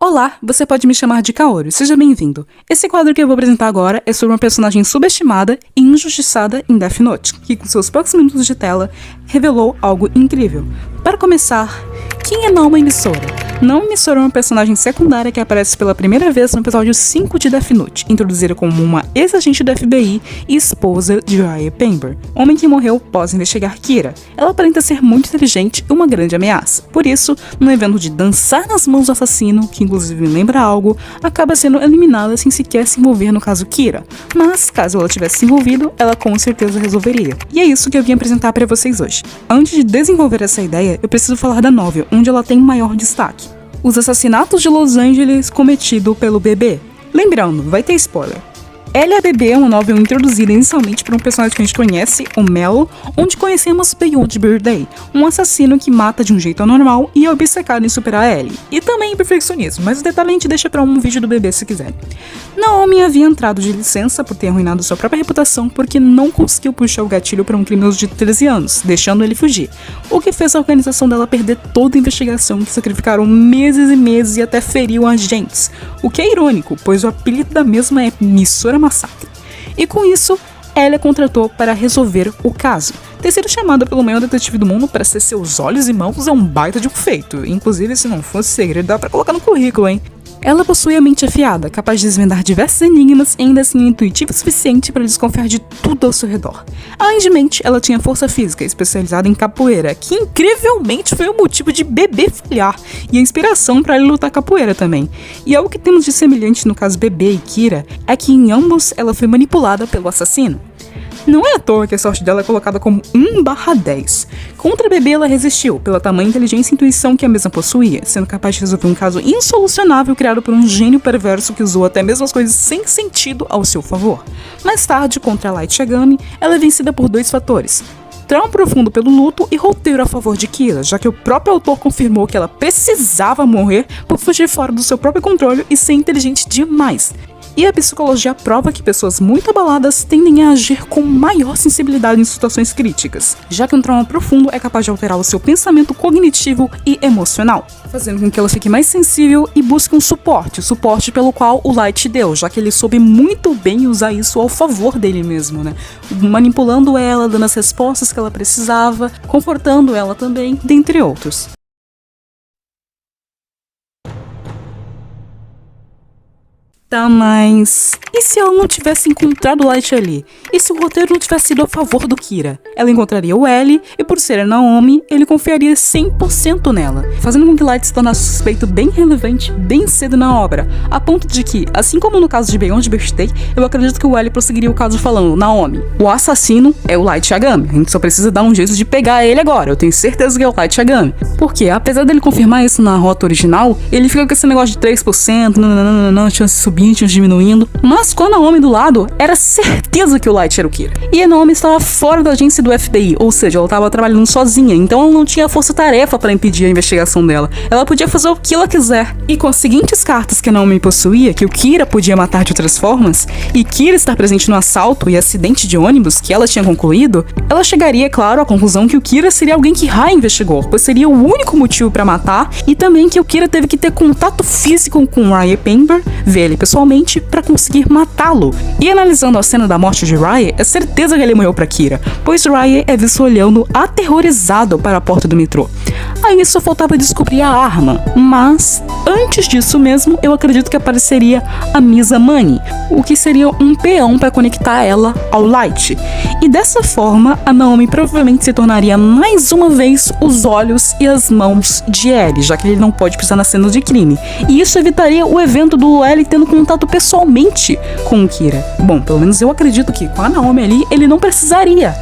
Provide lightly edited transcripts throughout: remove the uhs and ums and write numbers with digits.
Olá, você pode me chamar de Kaoru, seja bem-vindo. Esse quadro que eu vou apresentar agora é sobre uma personagem subestimada e injustiçada em Death Note, que com seus poucos minutos de tela, revelou algo incrível. Para começar, quem é Naomi Misora? Naomi Misora é uma personagem secundária que aparece pela primeira vez no episódio 5 de Death Note, introduzida como uma ex-agente do FBI e esposa de Rye Pember, homem que morreu após investigar Kira. Ela aparenta ser muito inteligente e uma grande ameaça. Por isso, no evento de dançar nas mãos do assassino, que inclusive me lembra algo, acaba sendo eliminada sem sequer se envolver no caso Kira. Mas, caso ela tivesse se envolvido, ela com certeza resolveria. E é isso que eu vim apresentar para vocês hoje. Antes de desenvolver essa ideia, eu preciso falar da novel, onde ela tem maior destaque. Os assassinatos de Los Angeles cometidos pelo bebê. Lembrando, vai ter spoiler. Ela e a Bebê é uma novel introduzida inicialmente por um personagem que a gente conhece, o Melo, onde conhecemos Beyond Birthday, um assassino que mata de um jeito anormal e é obcecado em superar a Ellie. E também em perfeccionismo, mas o detalhe a gente deixa pra um vídeo do bebê se quiser. Naomi havia entrado de licença por ter arruinado sua própria reputação porque não conseguiu puxar o gatilho para um criminoso de 13 anos, deixando ele fugir, o que fez a organização dela perder toda a investigação, que sacrificaram meses e meses e até feriu agentes, o que é irônico, pois o apelido da mesma é Misora Massacre. E com isso, ela contratou para resolver o caso. Ter sido chamada pelo maior detetive do mundo para ser seus olhos e mãos é um baita de um feito. Inclusive, se não fosse segredo, dá pra colocar no currículo, hein? Ela possui a mente afiada, capaz de desvendar diversos enigmas e ainda assim intuitiva o suficiente para desconfiar de tudo ao seu redor. Além de mente, ela tinha força física, especializada em capoeira, que incrivelmente foi o motivo de Bebê falhar e a inspiração para ele lutar capoeira também. E algo que temos de semelhante no caso Bebê e Kira é que em ambos ela foi manipulada pelo assassino. Não é à toa que a sorte dela é colocada como 1/10. Contra a Bebê ela resistiu, pela tamanha inteligência e intuição que a mesma possuía, sendo capaz de resolver um caso insolucionável criado por um gênio perverso que usou até mesmo as coisas sem sentido ao seu favor. Mais tarde, contra a Light Yagami, ela é vencida por dois fatores: trauma profundo pelo luto e roteiro a favor de Kira, já que o próprio autor confirmou que ela precisava morrer por fugir fora do seu próprio controle e ser inteligente demais. E a psicologia prova que pessoas muito abaladas tendem a agir com maior sensibilidade em situações críticas, já que um trauma profundo é capaz de alterar o seu pensamento cognitivo e emocional, fazendo com que ela fique mais sensível e busque um suporte, o suporte pelo qual o Light deu, já que ele soube muito bem usar isso ao favor dele mesmo, né? Manipulando ela, dando as respostas que ela precisava, confortando ela também, dentre outros. Tá, mas e se ela não tivesse encontrado o Light ali? E se o roteiro não tivesse sido a favor do Kira? Ela encontraria o L e por ser a Naomi, ele confiaria 100% nela, fazendo com que Light se tornasse suspeito bem relevante bem cedo na obra, a ponto de que, assim como no caso de Beyond Birthday, eu acredito que o L prosseguiria o caso falando: Naomi, o assassino é o Light Yagami, a gente só precisa dar um jeito de pegar ele agora, eu tenho certeza que é o Light Yagami. Porque, apesar dele confirmar isso na rota original, ele fica com esse negócio de 3%, não, chance subindo, diminuindo, mas com a Naomi do lado, era certeza que o Light era o Kira. E a Naomi estava fora da agência do FBI, ou seja, ela estava trabalhando sozinha, então ela não tinha força-tarefa para impedir a investigação dela. Ela podia fazer o que ela quiser. E com as seguintes cartas que a Naomi possuía, que o Kira podia matar de outras formas, e Kira estar presente no assalto e acidente de ônibus que ela tinha concluído, ela chegaria, claro, à conclusão que o Kira seria alguém que Rye investigou, pois seria o único motivo para matar, e também que o Kira teve que ter contato físico com Rye Pember, ver ele pessoalmente, para conseguir matá-lo. E analisando a cena da morte de Rye, é certeza que ele morreu para Kira, pois Rye é visto olhando aterrorizado para a porta do metrô. Aí só faltava descobrir a arma, mas antes disso mesmo, eu acredito que apareceria a Misa Money, o que seria um peão para conectar ela ao Light. E dessa forma, a Naomi provavelmente se tornaria mais uma vez os olhos e as mãos de Ellie, já que ele não pode pisar na cena de crime. E isso evitaria o evento do Ellie tendo contato pessoalmente com o Kira. Bom, pelo menos eu acredito que com a Naomi ali, ele não precisaria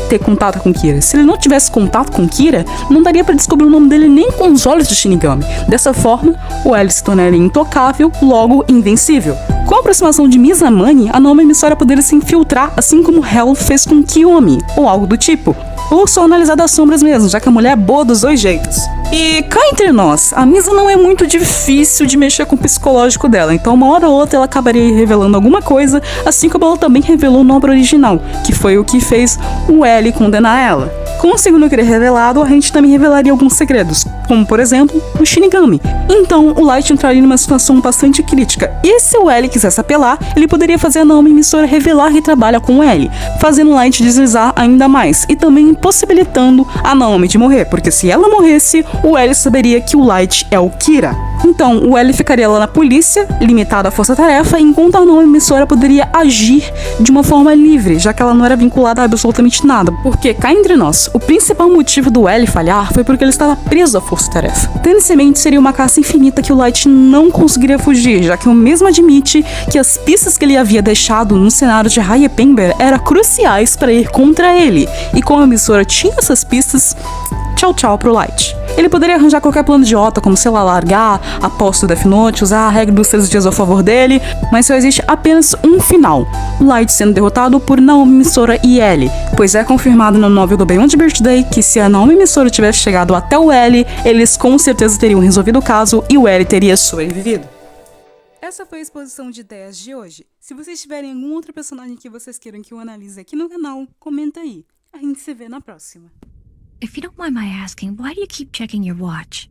ter contato com Kira. Se ele não tivesse contato com Kira, não daria pra descobrir o nome dele nem com os olhos de Shinigami. Dessa forma, o L se tornaria intocável, logo invencível. Com a aproximação de Misa Money, a Naomi Misora poderia se infiltrar, assim como Hell fez com Kiyomi, ou algo do tipo. Ou só analisar das sombras mesmo, já que a mulher é boa dos dois jeitos. E cá entre nós, a Misa não é muito difícil de mexer com o psicológico dela, então uma hora ou outra ela acabaria revelando alguma coisa, assim como ela também revelou na obra original, que foi o que fez o L condenar ela. Com o segundo querer revelado, a gente também revelaria alguns segredos, como por exemplo, o Shinigami. Então, o Light entraria numa situação bastante crítica, e se o L quisesse apelar, ele poderia fazer a Naomi Emissora revelar que trabalha com o L, fazendo o Light deslizar ainda mais, e também impossibilitando a Naomi de morrer, porque se ela morresse, o L saberia que o Light é o Kira. Então, o L ficaria lá na polícia, limitado à força-tarefa, enquanto a Naomi Emissora poderia agir de uma forma livre, já que ela não era vinculada a absolutamente nada. Porque, cá entre nós, o principal motivo do L falhar foi porque ele estava preso à força-tarefa. Tendentemente, seria uma caça infinita que o Light não conseguiria fugir, já que o mesmo admite que as pistas que ele havia deixado no cenário de Raia Pember eram cruciais para ir contra ele, e como a emissora tinha essas pistas, tchau tchau pro Light. Ele poderia arranjar qualquer plano idiota, como, sei lá, largar a posse do Death Note, usar a regra dos 13 dias a favor dele, mas só existe apenas um final: Light sendo derrotado por Naomi Emissora e L, pois é confirmado no novel do Beyond Birthday que se a Naomi Emissora tivesse chegado até o L, eles com certeza teriam resolvido o caso e o L teria sobrevivido. Essa foi a exposição de ideias de hoje. Se vocês tiverem algum outro personagem que vocês queiram que eu analise aqui no canal, comenta aí. A gente se vê na próxima. If you don't mind my asking, why do you keep checking your watch?